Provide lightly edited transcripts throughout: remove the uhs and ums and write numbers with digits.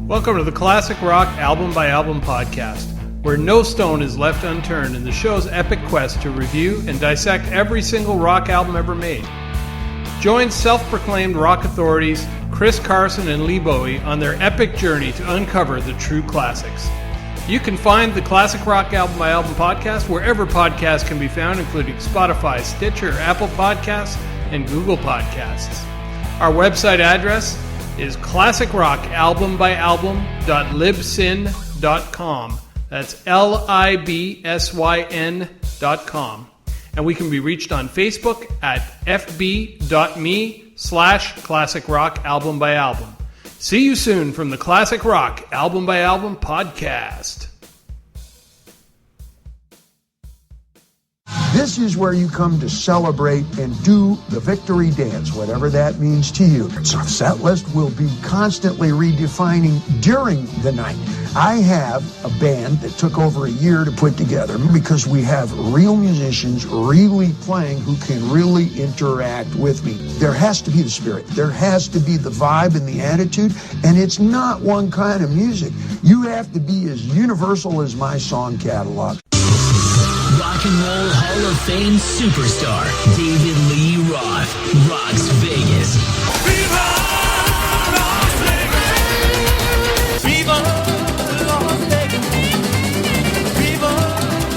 Welcome to the Classic Rock Album by Album podcast, where no stone is left unturned in the show's epic quest to review and dissect every single rock album ever made. Join self-proclaimed rock authorities Chris Carson and Lee Bowie on their epic journey to uncover the true classics. You can find the Classic Rock Album by Album podcast wherever podcasts can be found, including Spotify, Stitcher, Apple Podcasts, and Google Podcasts. Our website address is classicrockalbumbyalbum.libsyn.com. That's LIBSYN.com. And we can be reached on Facebook at fb.me/Classic Rock Album by Album. See you soon from the Classic Rock Album by Album podcast. This is where you come to celebrate and do the victory dance, whatever that means to you. So set list will be constantly redefining during the night. I have a band that took over a year to put together because we have real musicians really playing who can really interact with me. There has to be the spirit. There has to be the vibe and the attitude, and it's not one kind of music. You have to be as universal as my song catalog. Rock and Roll Hall of Fame superstar David Lee Roth rocks Vegas. Viva Las Vegas! Viva Las Vegas! Viva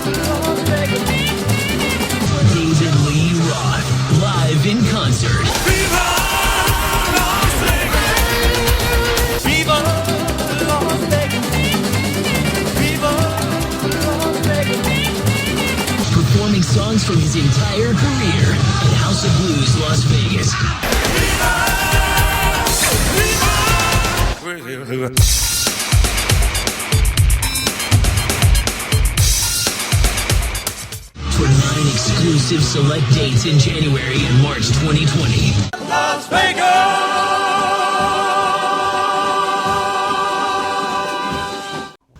Las Vegas! David Lee Roth live in concert. Viva Las Vegas! Viva Las Vegas! Viva Las Vegas! Performing songs from his entire career at House of Blues, Las Vegas. For 9 exclusive select dates in January and March 2020. Las Vegas!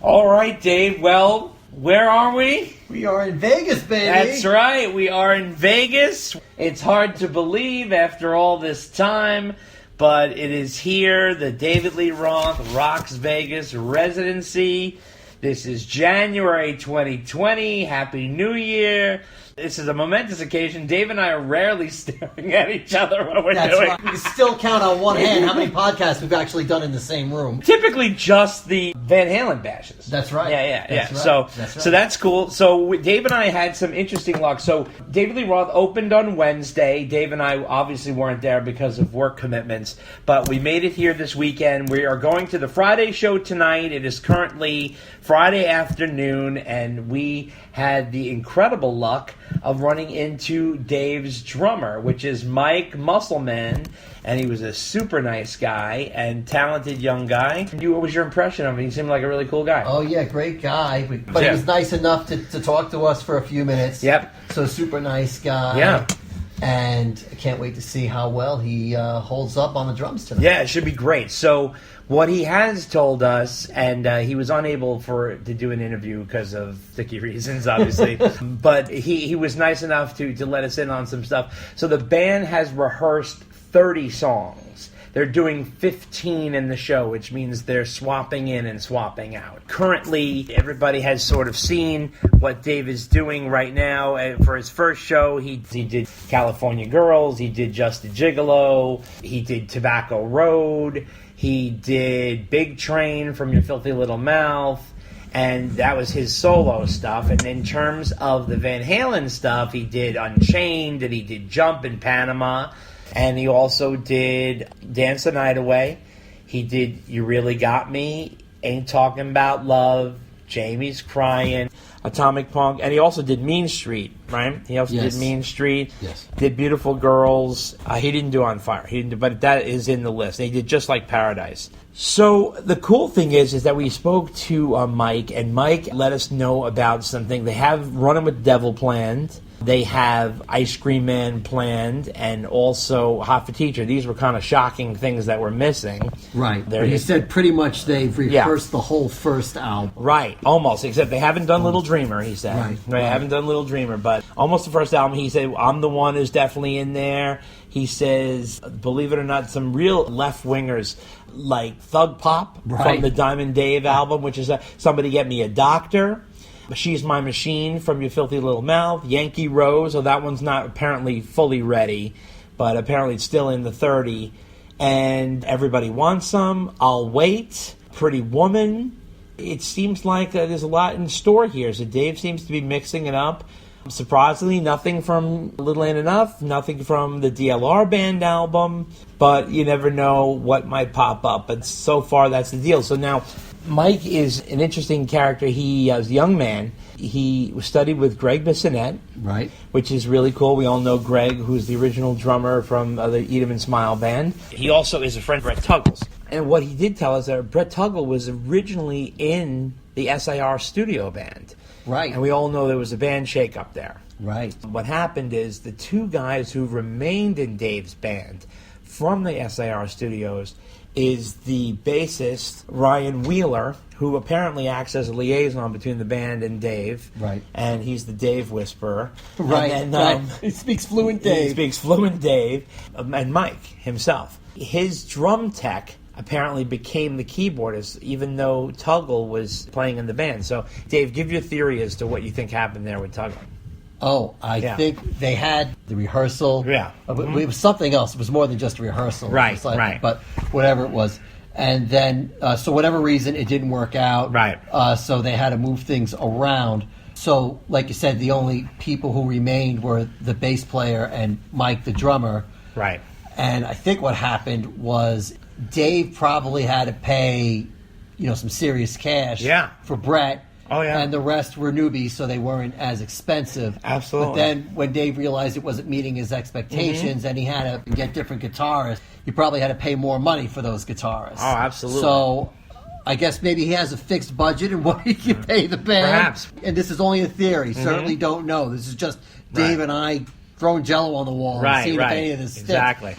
All right, Dave. Well, where are we? We are in Vegas, baby. That's right. We are in Vegas. It's hard to believe after all this time, but it is here. The David Lee Roth Rocks Vegas residency. This is January 2020. Happy New Year. This is a momentous occasion. Dave and I are rarely staring at each other when we're That's doing right. We can still count on one hand how many podcasts we've actually done in the same room. Typically just the Van Halen bashes. That's right. Yeah. That's right. So That's right. so that's cool. So Dave and I had some interesting luck. So David Lee Roth opened on Wednesday. Dave and I obviously weren't there because of work commitments, but we made it here this weekend. We are going to the Friday show tonight. It is currently Friday afternoon, and we had the incredible luck of running into Dave's drummer, which is Mike Musselman, and he was a super nice guy and talented young guy. What was your impression of him? He seemed like a really cool guy. Oh, yeah, great guy. But Yeah. he was nice enough to talk to us for a few minutes. Yep. So super nice guy. Yeah. And I can't wait to see how well he holds up on the drums tonight. Yeah, it should be great. So what he has told us, and he was unable to do an interview because of sticky reasons, obviously, but he was nice enough to let us in on some stuff. So the band has rehearsed 30 songs. They're doing 15 in the show, which means they're swapping in and swapping out. Currently, everybody has sort of seen what Dave is doing right now. For his first show, he did California Girls, he did Just a Gigolo, he did Tobacco Road, he did Big Train from Your Filthy Little Mouth, and that was his solo stuff. And in terms of the Van Halen stuff, he did Unchained, and he did Jump in Panama. And he also did Dance the Night Away. He did You Really Got Me, Ain't Talking About Love, Jamie's Crying, Atomic Punk, and he also did Mean Street, right? He also Yes. did Mean Street. Yes. Did Beautiful Girls. He didn't do On Fire. He didn't, but that is in the list. He did Just Like Paradise. So the cool thing is that we spoke to Mike, and Mike let us know about something. They have Running with the Devil planned. They have Ice Cream Man planned and also Hot for Teacher. These were kind of shocking things that were missing. Right. But he said pretty much they've rehearsed the whole first album. Right, almost, except they haven't done Little Dreamer, he said. Right. They haven't done Little Dreamer, but almost the first album. He said, I'm the One is definitely in there. He says, believe it or not, some real left-wingers like Thug Pop from the Diamond Dave album, which is Somebody Get Me a Doctor. She's My Machine from Your Filthy Little Mouth. Yankee Rose, that one's not apparently fully ready, but apparently it's still in the 30. And Everybody Wants Some, I'll Wait, Pretty Woman. It seems like there's a lot in store here. So Dave seems to be mixing it up. Surprisingly, nothing from Little Ain't Enough, nothing from the DLR Band album, but you never know what might pop up. But so far, that's the deal. So now, Mike is an interesting character. He was a young man. He studied with Greg Bissonette, right, which is really cool. We all know Greg, who's the original drummer from the Eat 'em and Smile band. He also is a friend of Brett Tuggle's. And what he did tell us that Brett Tuggle was originally in the SIR studio band. Right. And we all know there was a band shakeup there. Right. What happened is the two guys who remained in Dave's band from the SIR studios is the bassist Ryan Wheeler, who apparently acts as a liaison between the band and Dave. Right. And he's the Dave Whisperer. Right. And then, He speaks fluent Dave. He speaks fluent Dave. And Mike himself. His drum tech apparently became the keyboardist, even though Tuggle was playing in the band. So, Dave, give your theory as to what you think happened there with Tuggle. Oh, I think they had the rehearsal. Yeah. It was something else. It was more than just a rehearsal. Right, Like, right. But whatever it was. And then, so whatever reason, it didn't work out. Right. So they had to move things around. So, like you said, the only people who remained were the bass player and Mike, the drummer. Right. And I think what happened was Dave probably had to pay, some serious cash for Brett. Oh, yeah. And the rest were newbies, so they weren't as expensive. Absolutely. But then when Dave realized it wasn't meeting his expectations and he had to get different guitarists, he probably had to pay more money for those guitarists. Oh, absolutely. So I guess maybe he has a fixed budget and what he can pay the band. Perhaps. And this is only a theory. Certainly don't know. This is just Dave and I throwing Jell-O on the wall and seeing if any of this sticks. Exactly.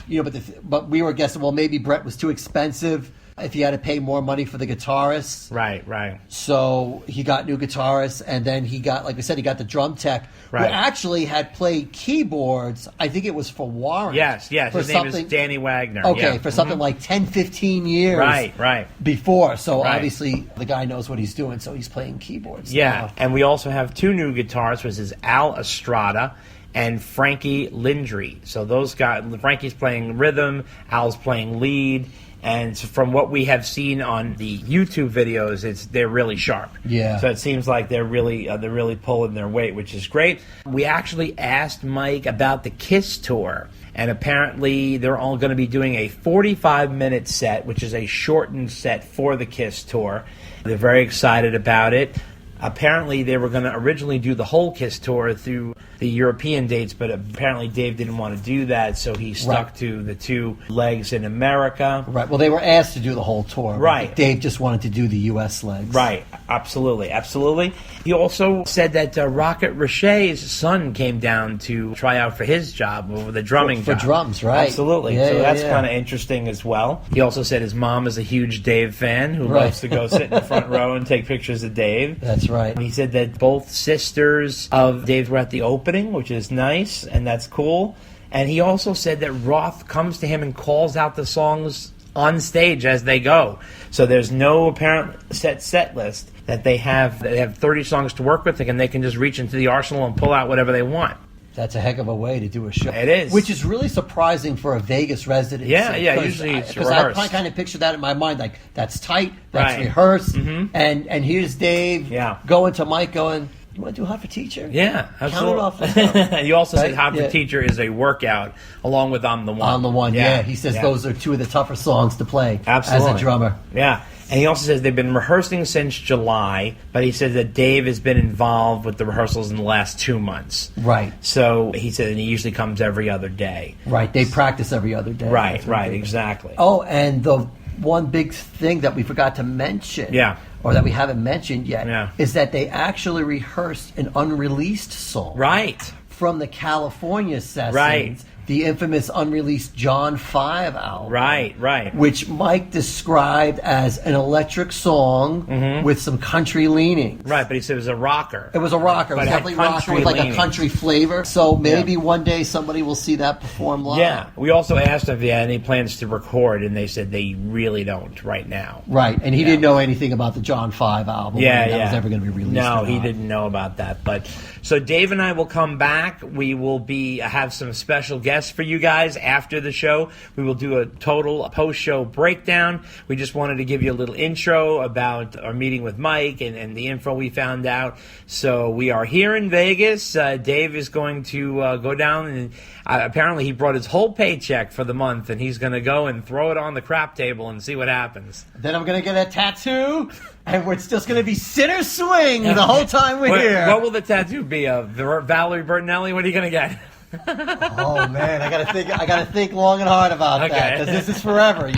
But we were guessing, well, maybe Brett was too expensive if he had to pay more money for the guitarists. Right. So he got new guitarists, and then he got, like I said, he got the drum tech, who actually had played keyboards. I think it was for Warren. Yes. His name is Danny Wagner. Okay, for something like 10, 15 years. Right. Before. So obviously the guy knows what he's doing, so he's playing keyboards. Yeah, now. and we also have two new guitarists, which is Al Estrada and Frankie Lindry. So those guys, Frankie's playing rhythm, Al's playing lead. And from what we have seen on the YouTube videos, they're really sharp. Yeah. So it seems like they're really pulling their weight, which is great. We actually asked Mike about the Kiss tour, and apparently they're all going to be doing a 45-minute set, which is a shortened set for the Kiss tour. They're very excited about it. Apparently, they were going to originally do the whole Kiss tour through the European dates, but apparently Dave didn't want to do that, so he stuck to the two legs in America. Right. Well, they were asked to do the whole tour. Right. Dave just wanted to do the U.S. legs. Right. Absolutely. He also said that Rocket Richey's son came down to try out for his job, over the drumming for job. drums, right. Absolutely. Yeah, so that's yeah. kind of interesting as well. He also said his mom is a huge Dave fan who loves to go sit in the front row and take pictures of Dave. That's right. He said that both sisters of Dave were at the opening, which is nice, and that's cool. And he also said that Roth comes to him and calls out the songs on stage as they go. So there's no apparent set list that they have. They have 30 songs to work with, and they can just reach into the arsenal and pull out whatever they want. That's a heck of a way to do a show. It is. Which is really surprising for a Vegas residency. Yeah, usually it's because rehearsed. I kind of picture that in my mind, like, that's tight, that's rehearsed, and here's Dave going to Mike going, you want to do Hot for Teacher? Yeah, absolutely. Count it off. You also said Hot for Teacher is a workout, along with I'm the One. I'm the One, He says those are two of the tougher songs to play as a drummer. Yeah. And he also says they've been rehearsing since July, but he says that Dave has been involved with the rehearsals in the last 2 months. Right. So he said and he usually comes every other day. Right. They practice every other day. Right, exactly. Oh, and the one big thing that we forgot to mention, or that we haven't mentioned yet, is that they actually rehearsed an unreleased song. Right. from the California sessions. Right. The infamous unreleased John 5 album. Right. Which Mike described as an electric song with some country leanings. Right, but he said it was a rocker. It was a rocker. It was definitely rocker with like a country flavor. So maybe one day somebody will see that perform live. Yeah. We also asked if he had any plans to record, and they said they really don't right now. Right, and he didn't know anything about the John 5 album. Yeah, that was ever going to be released. No, he didn't know about that. But so Dave and I will come back. We will have some special guests for you guys after the show. We will do a total post-show breakdown. We just wanted to give you a little intro about our meeting with Mike and the info we found out. So we are here in Vegas. Dave is going to go down and apparently he brought his whole paycheck for the month and he's going to go and throw it on the crap table and see what happens. Then I'm going to get a tattoo and it's just going to be Sinner Swing the whole time we're here. What will the tattoo be? Valerie Bertinelli? What are you going to get? Oh man, I gotta think long and hard about that because this is forever,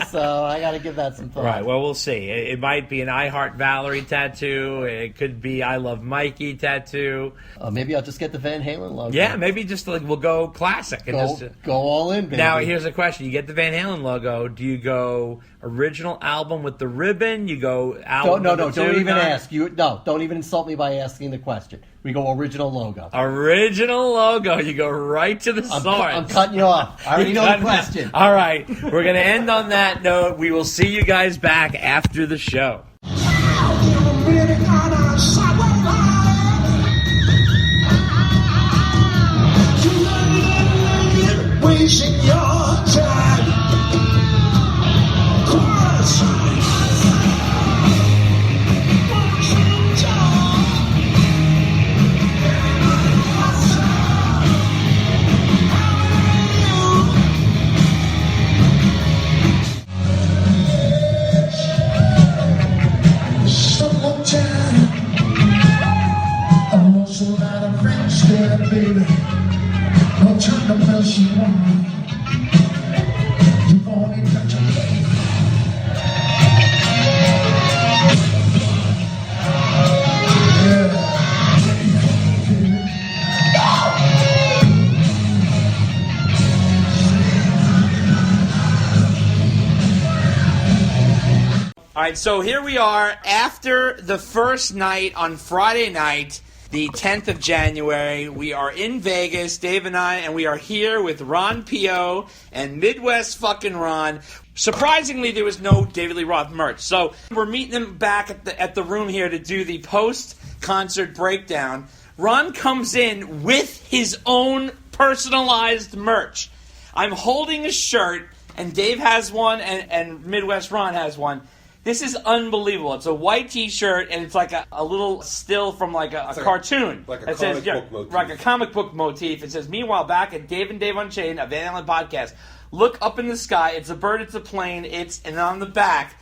So I gotta give that some thought. Right. Well, we'll see. It might be an I Heart Valerie tattoo. It could be I Love Mikey tattoo. Maybe I'll just get the Van Halen logo. Yeah, maybe just we'll go classic and go all in, baby. Now here's a question: you get the Van Halen logo. Do you go original album with the ribbon? You go album? No. Don't even ask. Don't even insult me by asking the question. We go original logo. Original logo. You go right to the source. I'm cutting you off. I already know the question. All right. We're going to end on that note. We will see you guys back after the show. Wasting your time. Baby, no time to mess you on. You've only got to All right, so here we are after the first night on Friday night, the 10th of January. We are in Vegas, Dave and I, and we are here with Ron P.O. and Midwest fucking Ron. Surprisingly, there was no David Lee Roth merch. So we're meeting them back at the room here to do the post-concert breakdown. Ron comes in with his own personalized merch. I'm holding a shirt, and Dave has one, and Midwest Ron has one. This is unbelievable. It's a white T-shirt, and it's like a little still from like a cartoon. Like a comic book motif. Like a comic book motif. It says, meanwhile, back at Dave and Dave Unchained, a van-halen podcast, look up in the sky. It's a bird, it's a plane, and on the back,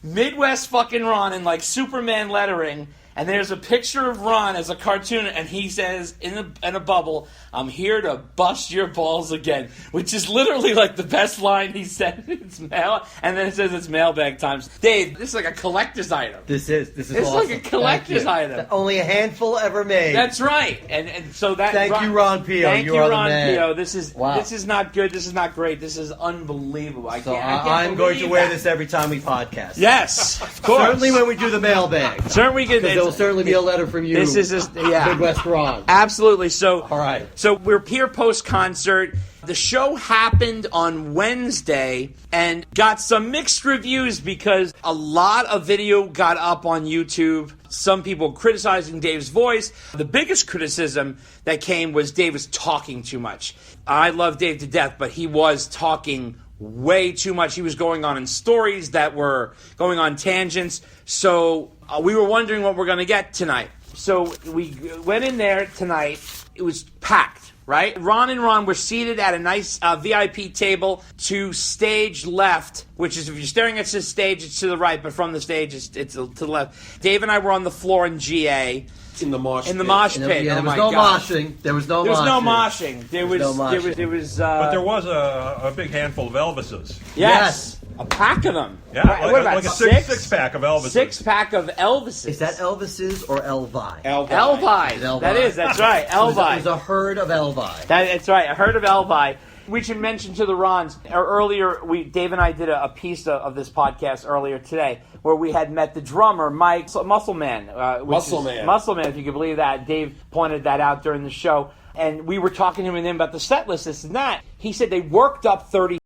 Midwest fucking Ron in like Superman lettering, and there's a picture of Ron as a cartoon, and he says in a bubble, "I'm here to bust your balls again," which is literally like the best line he said. It's mail, and then it says it's mailbag times. Dave, this is like a collector's item. This is It's awesome. like a collector's item. Only a handful ever made. That's right, and so that. Thank you, Ron P.O. Thank you, are Ron the man. P.O. This is Wow. This is not good. This is not great. This is unbelievable. I can't I'm going to believe wear that. this every time we podcast. Yes, of course. Certainly when we do the mailbag. Certainly good. Because there will certainly be a letter from you. This is just, yeah. Midwest Ron. Absolutely. So, all right. So we're here post-concert. The show happened on Wednesday and got some mixed reviews because a lot of video got up on YouTube. Some people criticizing Dave's voice. The biggest criticism that came was Dave was talking too much. I love Dave to death, but he was talking way too much. He was going on in stories that were going on tangents. So we were wondering what we're going to get tonight. So we went in there tonight. It was packed, right? Ron and Ron were seated at a nice VIP table to stage left, which is, if you're staring at the stage, it's to the right, but from the stage, it's to the left. Dave and I were on the floor in GA. In the mosh pit. In the mosh pit. Yeah, Oh there was my no God. moshing. There was no There was no moshing. moshing. There was. no moshing. There was. But there was a big handful of Elvises. Yes. A pack of them. Yeah, what about like a six-pack of Elvises. 6-pack of Elvises. Is that Elvises or Elvi? Elvi. That's right. Elvi. It was a herd of Elvi. That's right, a herd of Elvi. We should mention to the Rons, earlier, Dave and I did a piece of this podcast earlier today where we had met the drummer, Mike Musselman. Musselman, if you can believe that. Dave pointed that out during the show. And we were talking to him about the set list, this and that. He said they worked up 30